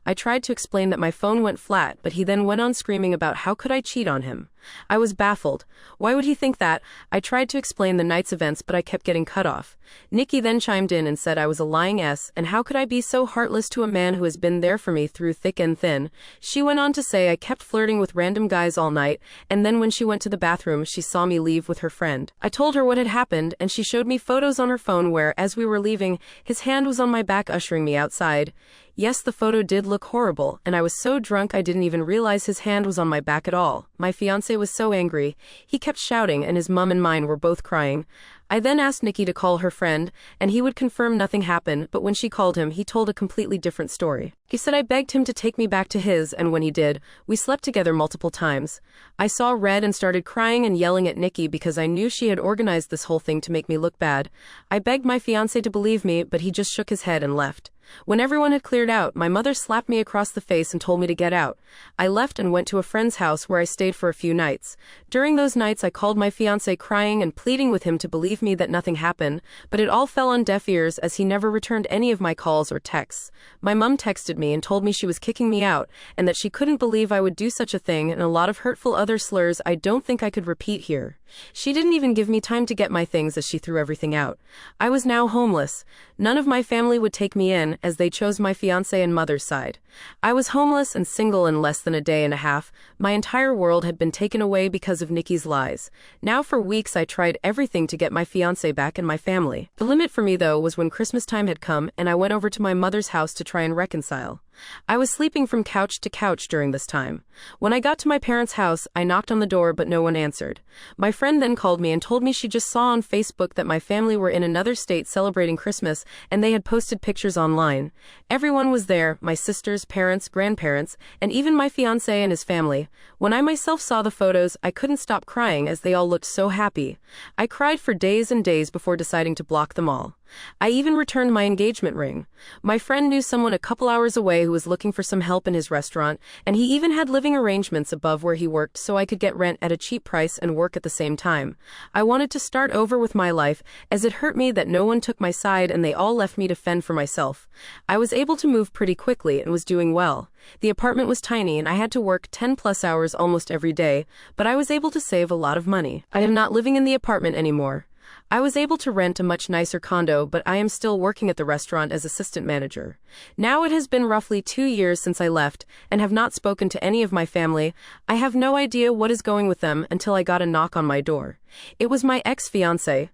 I tried to explain that my phone went flat, but he then went on screaming about how could I cheat on him. I was baffled. Why would he think that? I tried to explain the night's events, but I kept getting cut off. Nikki then chimed in and said I was a lying S, and how could I be so heartless to a man who has been there for me through thick and thin. She went on to say I kept flirting with random guys all night, and then when she went to the bathroom, she saw me leave with her friend. I told her what had happened, and she showed me photos on her phone where, as we were leaving, his hand was on my back ushering me outside. Yes, the photo did look horrible, and I was so drunk I didn't even realize his hand was on my back at all. My fiancé was so angry. He kept shouting, and his mum and mine were both crying. I then asked Nikki to call her friend, and he would confirm nothing happened, but when she called him, he told a completely different story. He said I begged him to take me back to his, and when he did, we slept together multiple times. I saw red and started crying and yelling at Nikki because I knew she had organized this whole thing to make me look bad. I begged my fiancé to believe me, but he just shook his head and left. When everyone had cleared out, my mother slapped me across the face and told me to get out. I left and went to a friend's house where I stayed for a few nights. During those nights I called my fiancé crying and pleading with him to believe me that nothing happened, but it all fell on deaf ears as he never returned any of my calls or texts. My mum texted me and told me she was kicking me out and that she couldn't believe I would do such a thing, and a lot of hurtful other slurs I don't think I could repeat here. She didn't even give me time to get my things as she threw everything out. I was now homeless. None of my family would take me in, as they chose my fiancé and mother's side. I was homeless and single in less than a day and a half. My entire world had been taken away because of Nikki's lies. Now for weeks I tried everything to get my fiancé back and my family. The limit for me, though, was when Christmas time had come and I went over to my mother's house to try and reconcile. I was sleeping from couch to couch during this time. When I got to my parents' house, I knocked on the door but no one answered. My friend then called me and told me she just saw on Facebook that my family were in another state celebrating Christmas and they had posted pictures online. Everyone was there, my sisters, parents, grandparents, and even my fiancé and his family. When I myself saw the photos, I couldn't stop crying as they all looked so happy. I cried for days and days before deciding to block them all. I even returned my engagement ring. My friend knew someone a couple hours away who was looking for some help in his restaurant, and he even had living arrangements above where he worked so I could get rent at a cheap price and work at the same time. I wanted to start over with my life, as it hurt me that no one took my side and they all left me to fend for myself. I was able to move pretty quickly and was doing well. The apartment was tiny and I had to work 10+ hours almost every day, but I was able to save a lot of money. I am not living in the apartment anymore. I was able to rent a much nicer condo, but I am still working at the restaurant as assistant manager. Now it has been roughly 2 years since I left, and have not spoken to any of my family. I have no idea what is going with them until I got a knock on my door. It was my ex-fiancé.